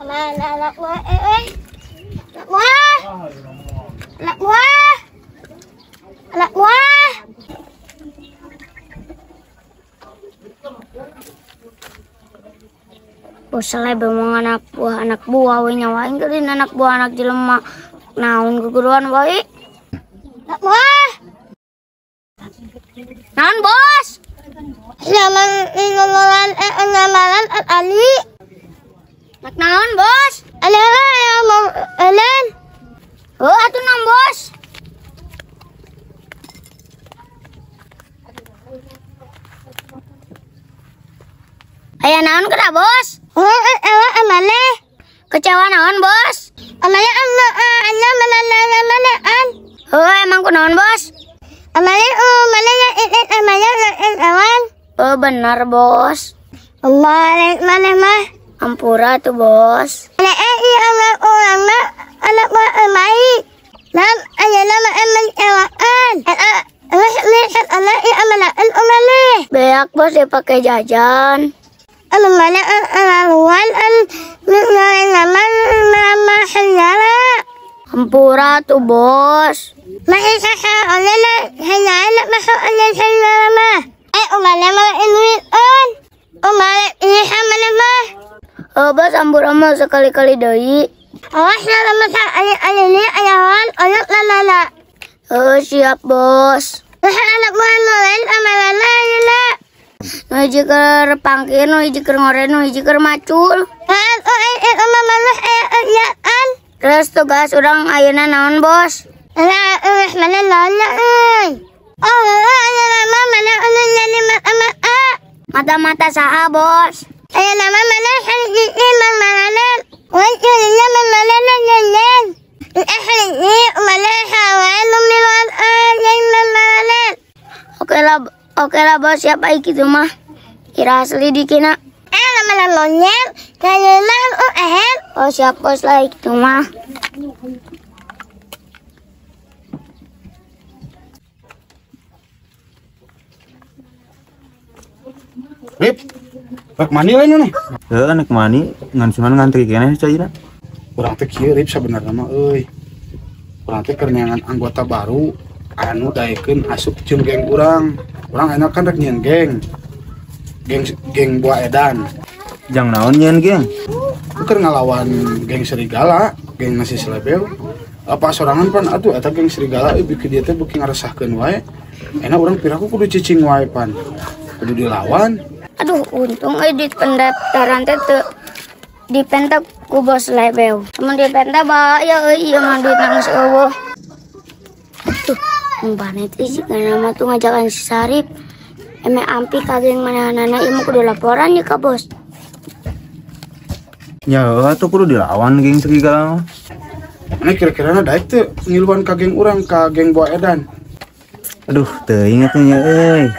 Mana anak buah anak buah. Anak buah. Anak buah. Bos seleb memang anak buah we nyawain geurin anak buah anak jelema naon keguruan wae. Anak buah. Naon bos? Zaman Ali. Nak naon bos? Alen. Oh atuh naon bos? Aya naon kada bos? Amale. Kecewa naon bos? Amale Oh emang kunaon bos? Amale awan. Oh benar bos. Allah mana mah. Ampura tuh bos. Anak mah amai. Lam ayana mah aman ewaan. Beak bos dia pakai jajan. Ampura tuh bos. Oh bos ampura mah sekali-kali deui. Awas lama ini ayawan oyok lalala. Oh siap bos. Anak buah lain amalala ya. Nu hiji keur pangkir, nu hiji keur ngoren, nu hiji keur macul. Terus tugas urang ayeuna naon bos? Mana lala euy. Mata-mata saha bos? Aya nama mana imam malalan. Wan nya malalan nyen. Oke lah bos, siapa gitu mah? Kira selidikina. Lama monyet, kayaknya Oh siap bos lah gitu mah. Rip, rek mani lain nih. Nek mani ngan cuman ngantri kene caina. Urang teh kieu Rip sabenerna mah euy. Urang teh keur neangan anggota baru anu daekeun asup jeung geng urang. Urang enak kan rek nyeun geng buah edan. Jang naon nyeun geng? Keur ngalawan geng serigala, geng nasi selebel. Apa sorangan pan atuh eta geng serigala bikin dia teh beuki ngaresahkeun wae. Enak urang piraku kudu cicing wae pan. Kudu dilawan. Aduh, untung di pendaftaran teh dipentak ku bos lebel. Mun dipentak bahaya ieu mah duit nang eueuh. Tuh, umbanet isi kana tuh ngajakan si Sarip. Eme ampi kageng manehana ieu mah kudu laporan ya ka bos. Ya atuh kudu dilawan geng serigala. Mana kira-kira daek teh ngiluan ka geng urang ka geng buah edan. Aduh, teu inget nya euy.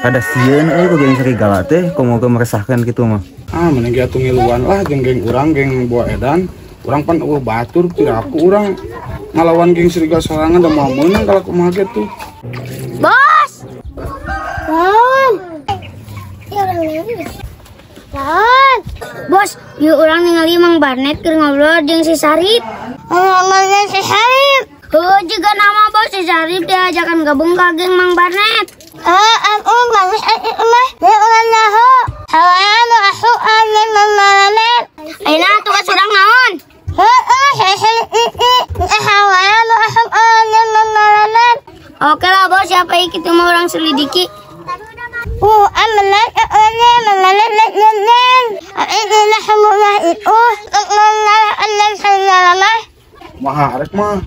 Kada sieun euy geng serigala teh komo meresahkan kitu mah. Mana ge atuh ngiluan lah geng urang geng buah edan. Urang pan eueuh batur piraku urang ngalawan geng serigala sorangan da moal meunang kalau kumaha gitu. Bos. Naon? Naon? Bos, yuk urang ningali Mang Barnet keur ngobrol jeung si Sarip. Ngomongin si Sarip. Oh, juga nama bos si Sarip diajakan gabung ke geng Mang Barnet. Aina tugas urang naon? Oke lah bos, siapa itu mau orang selidiki? Maha arek mah.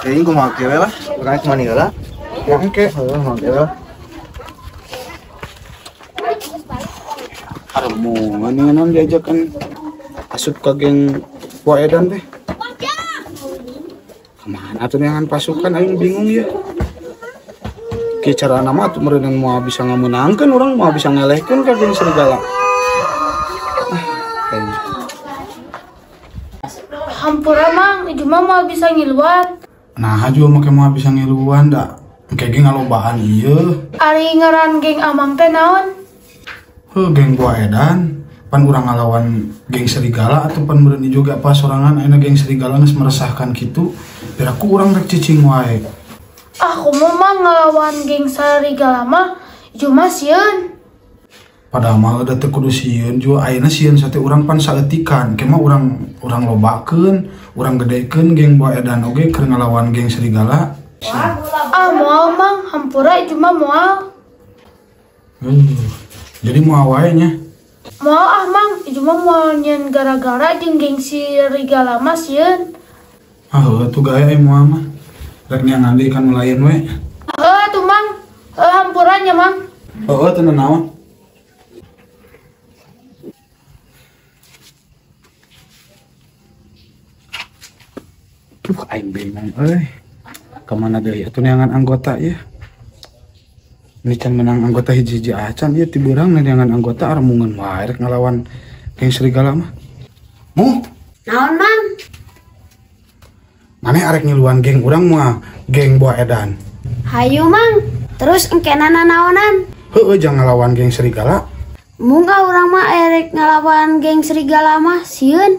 Kayaknya kumaha kieu lah, urang cuma ieu lah. Mangke. Heuh, mangke lah. Armongan ngeunaan diajakan asup ka geng buah edan teh. Kemana atuh neangan pasukan aing bingung ya. Ki cara nama atuh meureun moal bisa ngameunangkeun urang moal bisa ngelehkeun ka geng serigala. Hampura mang, itu mah mau bisa ngiluan. Nah, juga make moal bisa ngiluan da. Engke ge ngalobaan ieu. Ari ngaran geng Amang teh naon? Geng buah edan. pan urang ngalawan geng serigala atau pan berani juga pas sorangan ayeuna geng serigala geus meresahkan kitu piraku urang rek cicing wae. Aku mau ngelawan geng serigala mah cuma sieun. Padahal mah udah teu kudu sieun juga ayeuna sieun sate urang pan saeutikan kemah urang lobakeun urang gedekeun geng buah edan oge keur ngalawan geng serigala. Moal mang hampura cuma moal. Jadi moal wae nya. Moal mang cuma moal nyen gara-gara jeung geng serigala mah sieun. Tuh gaya moal mah rek niangan deui kan mulayan we. Tuh mang hampura nya mang. Teu naon. Aing bingung kemana deh atuh neangan anggota ya. Ini can menang anggota hiji-hiji acan ya tiburang neangan anggota aramungan wae rek ngalawan geng serigala mah. Mu? Naon mang? Mane arek ngiluan geng urang mah geng buah edan. Hayu mang. Terus engkenana naonan? Heueuh jangan ngalawan geng serigala. Mungga urang mah erek ngalawan geng serigala mah sieun.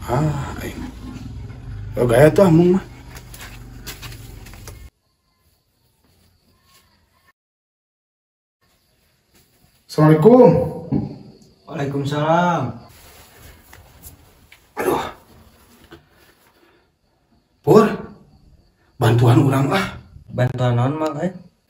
Aing. Gaya tuh amung mah. Assalamualaikum. Waalaikumsalam. Aduh. Pur. Bantuan urang lah. Bantuan naon mang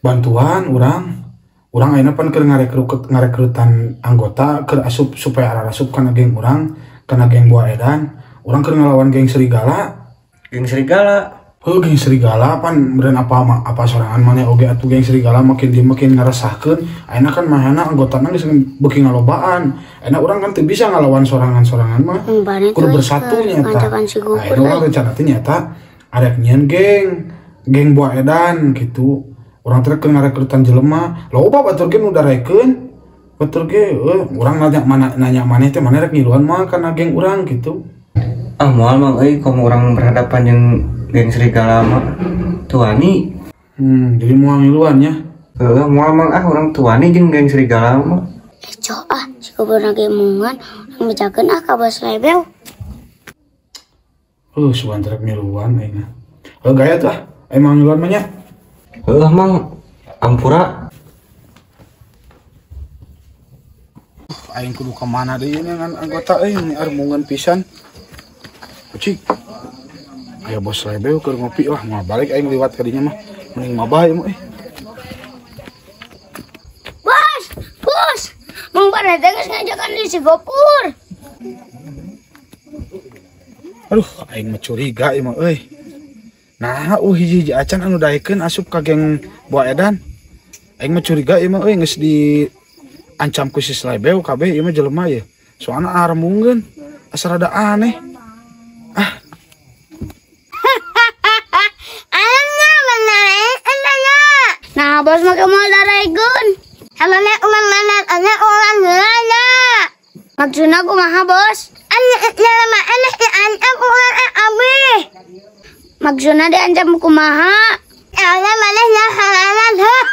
Bantuan urang. Urang ayeuna pan keur ngarekrutan anggota keur asup supaya arasup kana geng urang, kana geng buah edan. Urang keur ngelawan geng serigala. Geng serigala. Geng serigala pan beren apa sorangan maneh oge atuh geng serigala makin ngarasahkeun. Ayeuna kan mahana anggotana geus beuki ngalobaan. Ayeuna urang kan teu bisa ngalawan sorangan-sorangan mah. Kudu bersatu nya eta. Ayeuna urang rencana teh nyata arek nyieun geng buah edan gitu. Urang teh keur ngarekrutan jelema. Loba batur ge nu darekeun. Batur ge urang nanya maneh teh maneh rek ngiluan mah kana geng urang gitu. Moal mang komo urang berhadapan jeung geng serigala mah tuani. Jadi moal ngiluan nya. Moal mang urang tuani jeung geng serigala mah. Cok si kuburna ge mungan urang bejakeun ka bos lebel. Sugan rek ngiluan ayeuna. Gaya tuh emang ngiluan mah nya. Mang ampura. Aing kudu kemana deh ini dengan anggota ini armungan pisan. Cik. Ayo bos lebel keur ngopi wah mau balik aing liwat kadinya mah. Mending mabah ieu Bos. Mang Barete geus ngajakan di si Gopur. Aduh, aing mah curiga ieu mah euy. Nah, hiji-hiji acan anu daekeun asup ka geng buah edan. Aing mah curiga ieu mah euy geus diancam ku si Slebeu kabeh ieu mah jelema ye. Soalna armungeun asa rada aneh. Nah, bos mah mau daregeun. Helane ulang nanan anya orang geulana. Maksudna kumaha, Bos? Anya jelema aneh diancam urang abih. Maksudna diancam kumaha? Anya maneh nya halalan heuh.